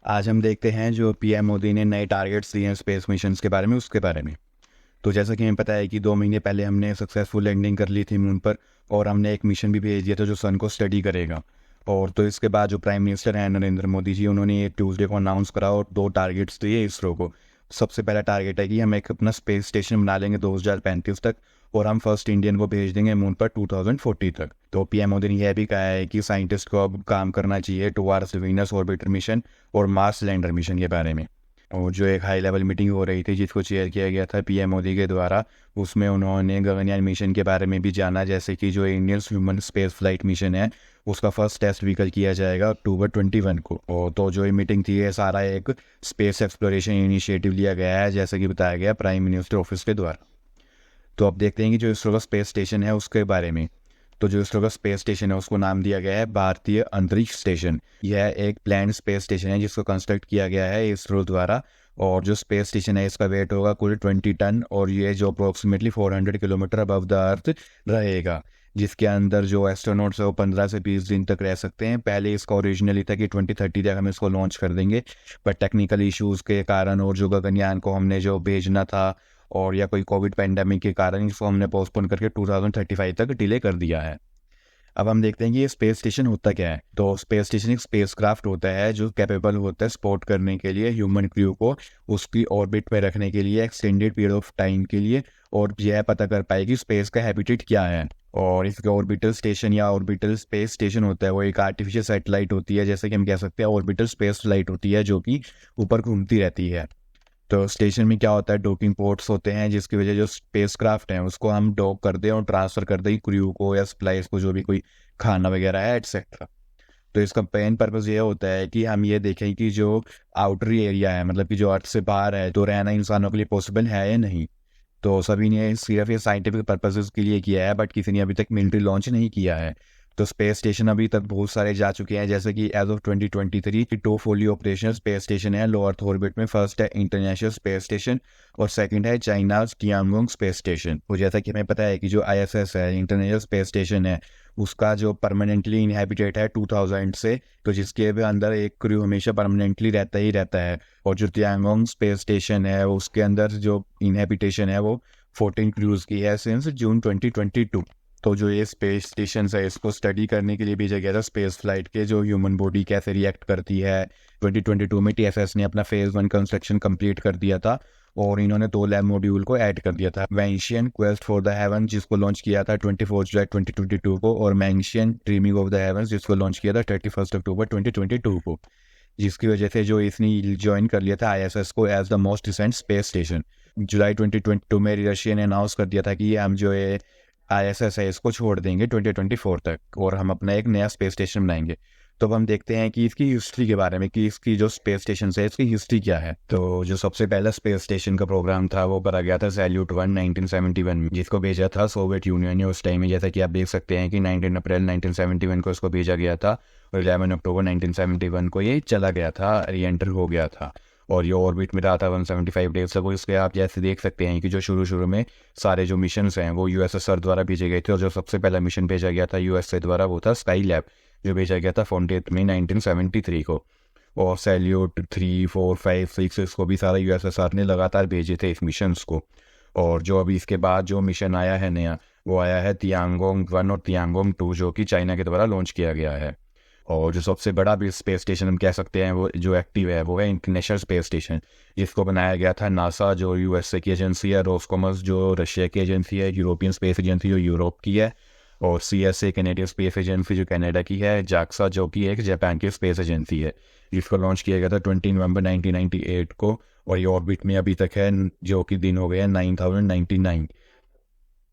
आज हम देखते हैं जो पीएम मोदी ने नए टारगेट्स दिए हैं स्पेस मिशंस के बारे में, उसके बारे में। तो जैसा कि हमें पता है कि 2 महीने पहले हमने सक्सेसफुल लैंडिंग कर ली थी मून पर, और हमने एक मिशन भी भेज दिया था जो सन को स्टडी करेगा। और तो इसके बाद जो प्राइम मिनिस्टर हैं नरेंद्र मोदी जी, उन्होंने ये ट्यूसडे को अनाउंस करा और 2 टारगेट्स दिए इसरो को। सबसे पहला टारगेट है कि हम एक अपना स्पेस स्टेशन बना लेंगे 2035 तक, और हम फर्स्ट इंडियन को भेज देंगे मून पर 2040 तक। तो पीएम मोदी ने यह भी कहा है कि साइंटिस्ट को अब काम करना चाहिए टुवार्ड्स वीनस ऑर्बिटर मिशन और मार्स लैंडर मिशन के बारे में। और जो एक हाई लेवल मीटिंग हो रही थी जिसको चेयर किया गया था पीएम मोदी के द्वारा, उसमें उन्होंने गगनयान मिशन के बारे में भी जाना, जैसे कि जो Indian human space flight mission है उसका फर्स्ट टेस्ट व्हीकल किया जाएगा अक्टूबर 21 को। और तो जो ये मीटिंग थी, ये सारा एक स्पेस एक्सप्लोरेशन इनिशिएटिव लिया गया है, जैसे कि बताया गया प्राइम मिनिस्टर ऑफिस के द्वारा। तो अब देखते हैं कि जो इसरो का स्पेस स्टेशन है उसके बारे में। तो जो इसरो का स्पेस स्टेशन है उसको नाम दिया गया है भारतीय अंतरिक्ष स्टेशन। यह एक प्लान स्पेस स्टेशन है जिसको कंस्ट्रक्ट किया गया है इसरो द्वारा। और जो स्पेस स्टेशन है इसका वेट होगा कुल 20 टन, और ये जो approximately 400 kilometre above the earth रहेगा, जिसके अंदर जो एस्ट्रोनॉट्स है वो 15 से 20 दिन तक रह सकते हैं। पहले इसका ओरिजिनली था कि 2030 तक हम इसको लॉन्च कर देंगे, बट टेक्निकल इश्यूज़ के कारण और जो गगनयान को हमने जो भेजना था और या कोई कोविड पैंडेमिक के कारण इसको हमने पोस्टपोन करके 2035 तक डिले कर दिया है। अब हम देखते हैं कि ये स्पेस स्टेशन होता क्या है। तो स्पेस स्टेशन एक स्पेस क्राफ्ट होता है जो कैपेबल होता है सपोर्ट करने के लिए ह्यूमन क्रू को उसकी ऑर्बिट में रखने के लिए एक्सटेंडेड पीरियड ऑफ टाइम के लिए, और यह पता कर पाए कि स्पेस का हैबिटेट क्या है। और इसका ऑर्बिटल स्टेशन या ऑर्बिटल स्पेस स्टेशन होता है वो एक आर्टिफिशियल सैटेलाइट होती है, जैसे कि हम कह सकते हैं ऑर्बिटल स्पेस फ्लाइट होती है जो कि ऊपर घूमती रहती है। तो स्टेशन में क्या होता है, डॉकिंग पोर्ट्स होते हैं जिसकी वजह जो स्पेस क्राफ्ट है उसको हम डॉक कर दें और ट्रांसफ़र कर दें क्रू को या सप्लाइज को, जो भी कोई खाना वगैरह है एटसेट्रा। तो इसका मेन पर्पज़ ये होता है कि हम ये देखें कि जो आउटर एरिया है, मतलब कि जो अर्थ से बाहर है, तो रहना इंसानों के लिए पॉसिबल है या नहीं। तो सभी ने सिर्फ ये साइंटिफिक पर्पसेस के लिए किया है, बट किसी ने अभी तक मिलिट्री लॉन्च नहीं किया है। तो स्पेस स्टेशन अभी तक बहुत सारे जा चुके हैं, जैसे कि एज ऑफ 2023 की 2 फुली ऑपरेशनल स्पेस स्टेशन है लो अर्थ ऑर्बिट में। फर्स्ट है इंटरनेशनल स्पेस स्टेशन और सेकंड है चाइना टियानगोंग स्पेस स्टेशन। और जैसा कि हमें पता है कि जो आईएसएस है इंटरनेशनल स्पेस स्टेशन है उसका जो परमानेंटली इनहेबिटेट है 2000 से, तो जिसके भी अंदर एक क्रू हमेशा परमानेंटली रहता ही रहता है। और जो तियांगोंग स्पेस स्टेशन है उसके अंदर जो इनहेबिटेशन है वो 14 क्रूज की है सिंस जून 2022। तो जो ये स्पेस स्टेशन है इसको स्टडी करने के लिए भेजा गया था स्पेस फ्लाइट के जो ह्यूमन बॉडी कैसे रिएक्ट करती है। 2022 में टीएसएस ने अपना फेज 1 कंस्ट्रक्शन कंप्लीट कर दिया था, और इन्होंने 2 लैब मॉड्यूल को ऐड कर दिया था, वेंशियन क्वेस्ट फॉर द हेवन जिसको लॉन्च किया था 24 जुलाई 2022 को, और मैंशियन ड्रीमिंग ऑफ द हेवंस जिसको लॉन्च किया था 31 अक्टूबर 2022 को, जिसकी वजह से जो इसने ज्वाइन कर लिया था आईएसएस को as the most recent space station. जुलाई 2022 में रशिया ने अनाउंस कर दिया था कि हम जो ये आईएसएस है इसको छोड़ देंगे 2024 तक, और हम अपना एक नया स्पेस स्टेशन बनाएंगे। तो अब हम देखते हैं कि इसकी हिस्ट्री के बारे में कि इसकी जो स्पेस स्टेशन है इसकी हिस्ट्री क्या है। तो जो सबसे पहला स्पेस स्टेशन का प्रोग्राम था वो करा गया था सैल्यूट 1 1971 में, जिसको भेजा था सोवियत यूनियन ने उस टाइम में। जैसा कि आप देख सकते हैं कि 19 अप्रैल 1971 को इसको भेजा गया था, और 11 अक्टूबर 1971 को ये चला गया था, री एंटर हो गया था, और ये ऑर्बिट में रहा था 175 डेज तक। इसके आप जैसे देख सकते हैं कि जो शुरू में सारे जो मिशंस हैं वो यूएसएसआर द्वारा भेजे गए थे, और जो सबसे पहला मिशन भेजा गया था यूएसए द्वारा वो था स्काई लैब, जो भेजा गया था 14 मई 1973 को। और सैल्यूट 3, 4, 5, 6 इसको भी सारा यूएसएसआर ने लगातार भेजे थे इस मिशंस को। और जो अभी इसके बाद जो मिशन आया है नया, वो आया है तियांगोंग 1 और तियांगोंग 2, जो कि चाइना के द्वारा लॉन्च किया गया है। और जो सबसे बड़ा भी स्पेस स्टेशन हम कह सकते हैं वो जो एक्टिव है वो है इंटरनेशनल स्पेस स्टेशन, जिसको बनाया गया था नासा जो यूएसए की एजेंसी है, रोस्कोमस जो रशिया की एजेंसी है, यूरोपियन स्पेस एजेंसी जो यूरोप की है, और सीएसए कैनेडियन स्पेस एजेंसी जो कनाडा की है, जाक्सा जो कि एक जापान की स्पेस एजेंसी है, जिसको लॉन्च किया गया था 20 नवंबर 1998 को। और ये ऑर्बिट में अभी तक है, जो कि दिन हो गए हैं 9099।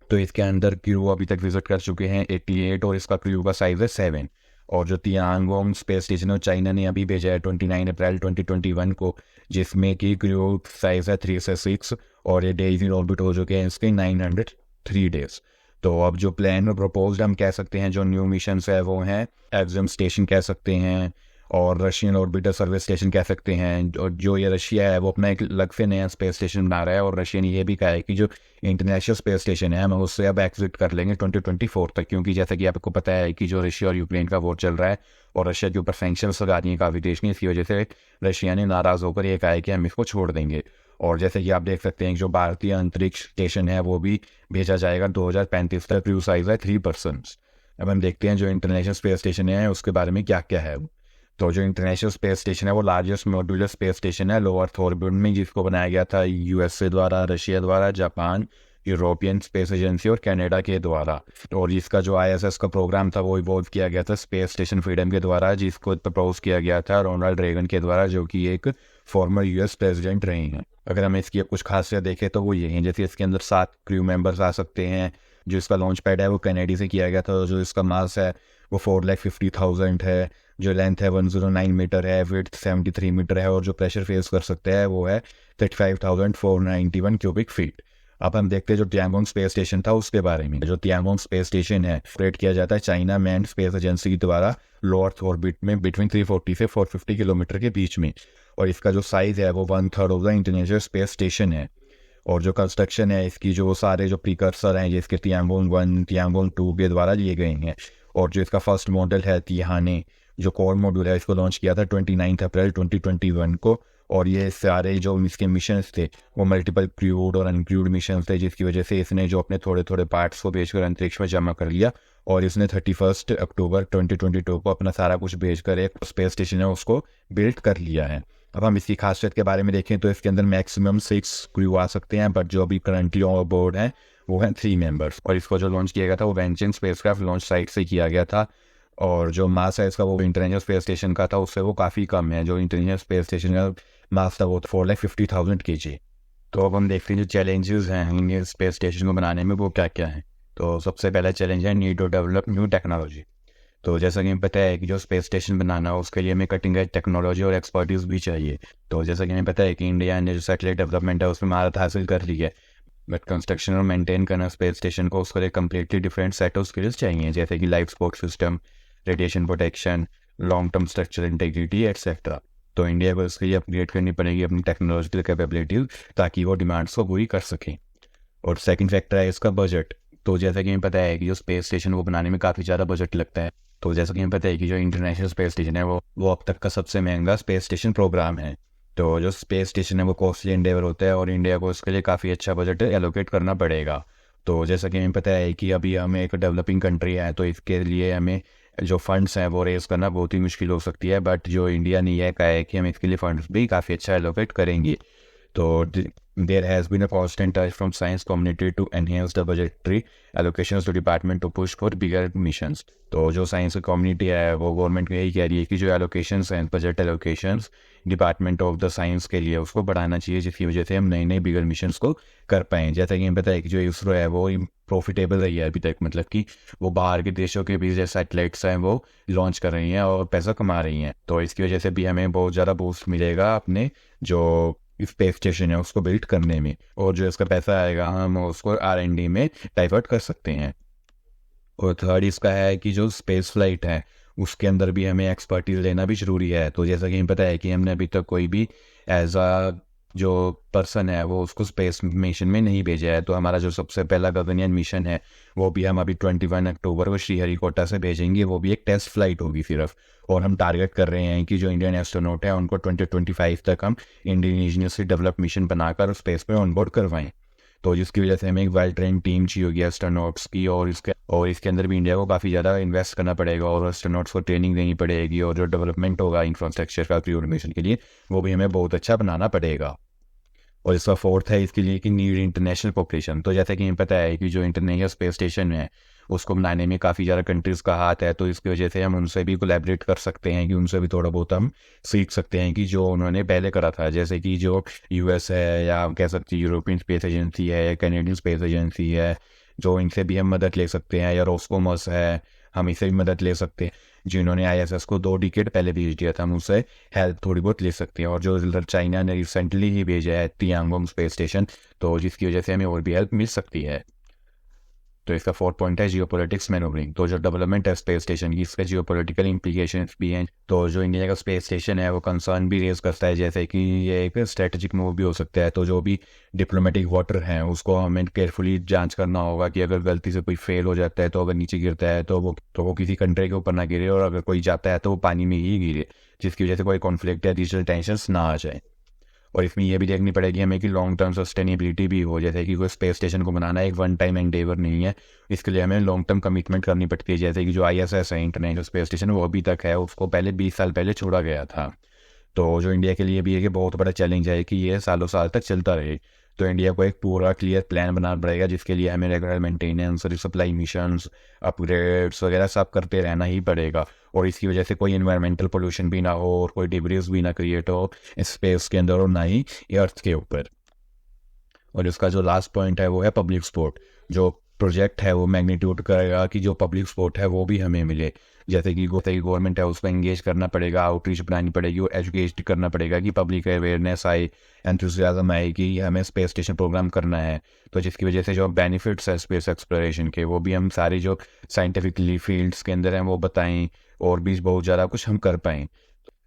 तो इसके अंदर क्रू अभी तक विजिट कर चुके हैं 88, और इसका क्रू का साइज है 7। और जो तियांगोंग स्पेस स्टेशन है चाइना ने अभी भेजा है 29 अप्रैल 2021 को, जिसमें कि क्रू साइज है 3 से 6, और ये डेज इन ऑर्बिट हो चुके हैं इसके 903 डेज। तो अब जो प्लान प्रपोज्ड हम कह सकते हैं जो न्यू मिशन है वो हैं एग्जाम स्टेशन कह सकते हैं, और रशियन ऑर्बिटर सर्विस स्टेशन कह सकते हैं। और जो ये रशिया है वो अपना एक अलग से नया स्पेस स्टेशन बना रहा है, और रशिया ने ये भी कहा है कि जो इंटरनेशनल स्पेस स्टेशन है हम उससे अब एग्जिट कर लेंगे 2024 तक, क्योंकि जैसा कि आपको पता है कि जो रशिया और यूक्रेन का वॉर चल रहा है और रशिया के ऊपर सैंक्शंस लगा दिए काफ़ी देश ने, इसकी वजह से रशिया ने नाराज़ होकर ये कहा है कि हम इसको छोड़ देंगे। और जैसे कि आप देख सकते हैं कि जो भारतीय अंतरिक्ष स्टेशन है वो भी भेजा जाएगा 2035 तक, क्रू साइज है 3%। अब हम देखते हैं जो इंटरनेशनल स्पेस स्टेशन है उसके बारे में क्या क्या है। तो जो इंटरनेशनल स्पेस स्टेशन है वो लार्जेस्ट मॉड्यूलर स्पेस स्टेशन है लो अर्थ ऑर्बिट में, जिसको बनाया गया था यूएसए द्वारा, रशिया द्वारा, जापान, यूरोपियन स्पेस एजेंसी और कनाडा के द्वारा। और इसका जो आईएसएस का प्रोग्राम था वो इवॉल्व किया गया था स्पेस स्टेशन फ्रीडम के द्वारा, जिसको प्रपोज किया गया था रोनाल्ड रेगन के द्वारा, जो कि एक फॉर्मर यूएस प्रेसिडेंट रहे हैं। अगर हम इसकी कुछ खासियत देखें तो वो ये हैं, जैसे इसके अंदर 7 क्रू मेंबर्स आ सकते हैं। जो इसका लॉन्च पैड है वो कनाडा से किया गया था। जो इसका मास है वो 4,50,000 है। जो लेंथ है 109 मीटर है, विड्थ 73 मीटर है, और जो प्रेशर फेस कर सकते हैं वो है 35,491 क्यूबिक फीट। अब हम देखते हैं जो तियांगोंग स्पेस स्टेशन था उसके बारे में। जो तियांगोंग स्पेस स्टेशन है ऑपरेट किया जाता है चाइना मैन स्पेस एजेंसी के द्वारा लो अर्थ ऑर्बिट में बिटवीन 340 से 450 किलोमीटर के बीच में। और इसका जो साइज है वो 1/3 of the international space station है। और जो कंस्ट्रक्शन है इसकी जो सारे जो प्रीकर्सर हैं जिसके तियांगोंग 1 तियांगोंग 2 के द्वारा लिए गए हैं। और जो इसका फर्स्ट मॉडल है तिहाने जो कोर मॉड्यूल है इसको लॉन्च किया था 29 अप्रैल 2021 को। और ये सारे जो इसके मिशंस थे वो मल्टीपल क्रूड और अनक्रूड मिशंस थे, जिसकी वजह से इसने जो अपने थोड़े थोड़े पार्ट्स को भेजकर अंतरिक्ष में जमा कर लिया। और इसने 31 अक्टूबर 2022 को अपना सारा कुछ भेजकर एक स्पेस स्टेशन है उसको बिल्ड कर लिया है। अब हम इसकी खासियत के बारे में देखें तो इसके अंदर मैक्सिमम 6 क्रू आ सकते हैं, बट जो अभी करंटली ऑन बोर्ड हैं वो हैं 3 मेंबर्स। और इसको जो लॉन्च किया गया था वो वेंचर स्पेसक्राफ्ट लॉन्च साइट से किया गया था। और जो मास है इसका वो इंटरनेशनल स्पेस स्टेशन का था उससे वो काफ़ी कम है। जो इंटरनेशनल स्पेस स्टेशन का मास था वो 4,50,000 kg। तो अब हम देखते हैं जो चैलेंजेस हैं इंडियन स्पेस स्टेशन को बनाने में वो क्या क्या हैं। तो सबसे पहला चैलेंज है need to develop new technology. तो जैसा कि हमें पता है कि जो स्पेस स्टेशन बनाना हो उसके लिए हमें कटिंग एज टेक्नोलॉजी और एक्सपर्टीज भी चाहिए। तो जैसा कि हमें पता है कि इंडिया ने जो सैटेलाइट डेवलपमेंट है उसमें महारत हासिल कर ली है, बट कंस्ट्रक्शन और मेंटेन करना स्पेस स्टेशन को उसके लिए completely different set of skills चाहिए, जैसे कि life support system, radiation protection, long term structure integrity etcetera. तो इंडिया को इसके लिए अपग्रेड करनी पड़ेगी अपनी टेक्नोलॉजिकल कैपेबिलिटी ताकि वो डिमांड्स को पूरी कर सकें। और सेकंड फैक्टर है इसका बजट। तो जैसा कि हमें पता है कि जो स्पेस स्टेशन को बनाने में काफ़ी ज़्यादा बजट लगता है। तो जैसा कि हमें पता है कि जो इंटरनेशनल स्पेस स्टेशन है वो अब तक का सबसे महंगा स्पेस स्टेशन प्रोग्राम है। तो जो स्पेस स्टेशन है वो कॉस्टली एंडेवर होता है और इंडिया को इसके लिए काफ़ी अच्छा बजट एलोकेट करना पड़ेगा। तो जैसा कि हमें पता है कि अभी हम एक डेवलपिंग कंट्री है, तो इसके लिए हमें जो फंड्स हैं वो रेज करना बहुत ही मुश्किल हो सकती है। बट जो इंडिया ने यह कहा है कि हम इसके लिए फंड्स भी काफ़ी अच्छा एलोकेट करेंगे। तो there has been a constant touch from science community to enhance the budgetary allocations to department to push for bigger missions। तो जो साइंस कम्युनिटी है वो गवर्नमेंट को यही कह रही है कि जो एलोकेशंस हैं budget allocations department of the science के लिए उसको बढ़ाना चाहिए, जिसकी वजह से हम नए नए बिगर मिशंस को कर पाएँ। जैसा कि हमें पता है कि जो इसरो है वो प्रॉफिटेबल रही है अभी तक, मतलब कि वो बाहर के देशों के भी जो सैटेलाइट्स हैं वो लॉन्च कर रही हैं और पैसा कमा रही हैं। तो इसकी वजह से भी हमें बहुत ज़्यादा बूस्ट मिलेगा अपने जो स्पेस स्टेशन है उसको बिल्ड करने में, और जो इसका पैसा आएगा हम उसको R&D में डाइवर्ट कर सकते हैं। और थर्ड इसका है कि जो स्पेस फ्लाइट है उसके अंदर भी हमें एक्सपर्टीज लेना भी ज़रूरी है। तो जैसा कि हमें पता है कि हमने अभी तक कोई भी एज अ जो पर्सन है वो उसको स्पेस मिशन में नहीं भेजा है। तो हमारा जो सबसे पहला गगनयान मिशन है वो भी हम अभी 21 अक्टूबर को श्रीहरिकोटा से भेजेंगे। वो भी एक टेस्ट फ्लाइट होगी सिर्फ, और हम टारगेट कर रहे हैं कि जो इंडियन एस्ट्रोनॉट है उनको 2025 तक हम इंडिजीनियसली डेवलप मिशन बनाकर स्पेस में ऑनबोर्ड करवाएं। तो जिसकी वजह से हमें एक वेल ट्रेन टीम चाहिए होगी एस्ट्रोनॉट्स की, और इसके अंदर भी इंडिया को काफ़ी ज़्यादा इन्वेस्ट करना पड़ेगा और एस्ट्रोनॉट्स को ट्रेनिंग देनी पड़ेगी, और जो डेवलपमेंट होगा इंफ्रास्ट्रक्चर का क्रू मिशन के लिए वो भी हमें बहुत अच्छा बनाना पड़ेगा। और इसका फोर्थ है इसके लिए कि नीड इंटरनेशनल कोऑपरेशन। तो जैसे कि हमें पता है कि जो इंटरनेशनल स्पेस स्टेशन है उसको बनाने में काफ़ी ज़्यादा कंट्रीज़ का हाथ है, तो इसकी वजह से हम उनसे भी कोलैबोरेट कर सकते हैं कि उनसे भी थोड़ा बहुत हम सीख सकते हैं कि जो उन्होंने पहले करा था। जैसे कि जो US है या कह सकते हैं यूरोपियन स्पेस एजेंसी है या कैनेडियन स्पेस एजेंसी है, जो इनसे भी हम मदद ले सकते हैं, या रोस्कोमस है हम इसे भी मदद ले सकते हैं। जिन्होंने ISS को 2 डिकेड पहले भेज दिया था हम उससे हेल्प थोड़ी बहुत ले सकते हैं। और जो चाइना ने रिसेंटली ही भेजा है तियांगोंग स्पेस स्टेशन, तो जिसकी वजह से हमें और भी हेल्प मिल सकती है। तो इसका फोर्थ पॉइंट है जियोपॉलिटिक्स मैनूवरिंग। तो जो डेवलपमेंट है स्पेस स्टेशन की, इसके जियोपॉलिटिकल इंप्लीकेशंस भी हैं। तो जो इंडिया का स्पेस स्टेशन है वो कंसर्न भी रेज करता है, जैसे कि ये एक स्ट्रेटेजिक मूव भी हो सकता है। तो जो भी डिप्लोमेटिक वाटर हैं उसको हमें केयरफुली जांच करना होगा कि अगर गलती से कोई फेल हो जाता है, तो अगर नीचे गिरता है तो वो किसी कंट्री के ऊपर ना गिरे, और अगर कोई जाता है तो वो पानी में ही गिरे, जिसकी वजह से कोई कॉन्फ्लिक्ट या रीजनल टेंशंस ना आ जाए। और इसमें यह भी देखनी पड़ेगी हमें कि लॉन्ग टर्म सस्टेनेबिलिटी भी हो, जैसे कि कोई स्पेस स्टेशन को बनाना एक वन टाइम एंडेवर नहीं है, इसके लिए हमें लॉन्ग टर्म कमिटमेंट करनी पड़ती है। जैसे कि जो ISS है, इंटरनेशनल स्पेस स्टेशन, वो अभी तक है, उसको पहले 20 साल पहले छोड़ा गया था। तो जो इंडिया के लिए भी है कि बहुत बड़ा चैलेंज है कि ये सालों साल तक चलता रहे। तो इंडिया को एक पूरा क्लियर प्लान बनाना पड़ेगा, जिसके लिए हमें रेगुलर मेंटेनेंस, रिसप्लाई मिशंस, अपग्रेड्स वगैरह सब करते रहना ही पड़ेगा। और इसकी वजह से कोई इन्वायरमेंटल पोल्यूशन भी ना हो और कोई डिब्रीज भी ना क्रिएट हो स्पेस के अंदर और ना ही अर्थ के ऊपर। और इसका जो लास्ट पॉइंट है वो है पब्लिक सपोर्ट। जो प्रोजेक्ट है वो मैग्नीट्यूड करेगा कि जो पब्लिक सपोर्ट है वो भी हमें मिले। जैसे कि गवर्नमेंट है उसको एंगेज करना पड़ेगा, आउटरीच बनानी पड़ेगी और एजुकेट करना पड़ेगा कि पब्लिक अवेयरनेस आए, एंथुसियाज्म आए कि हमें स्पेस स्टेशन प्रोग्राम करना है। तो जिसकी वजह से जो बेनिफिट्स है स्पेस एक्सप्लोरेशन के वो भी हम सारी जो साइंटिफिकली फील्ड्स के अंदर हैं वो बताएं, और भी बहुत ज़्यादा कुछ हम कर पाएँ।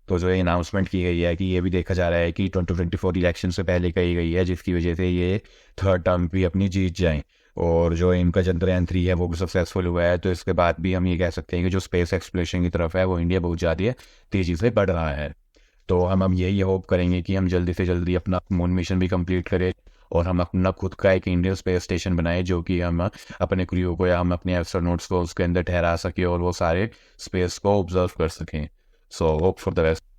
तो जो ये अनाउंसमेंट की गई है कि ये भी देखा जा रहा है कि 2024 इलेक्शन से पहले कही गई है, जिसकी वजह से ये थर्ड टर्म भी अपनी जीत जाएं। और जो इनका चंद्रयान-3 है वो भी सक्सेसफुल हुआ है, तो इसके बाद भी हम ये कह सकते हैं कि जो स्पेस एक्सप्लोरेशन की तरफ है वो इंडिया बहुत ज़्यादा तेज़ी से बढ़ रहा है। तो हम यही होप करेंगे कि हम जल्दी से जल्दी अपना मून मिशन भी कंप्लीट करें, और हम अपना खुद का एक इंडियन स्पेस स्टेशन बनाए, जो कि हम अपने क्रू को या हम अपने एस्ट्रोनॉट्स को उसके अंदर ठहरा सकें और वो सारे स्पेस को ऑब्जर्व कर सकें। So hope for the best.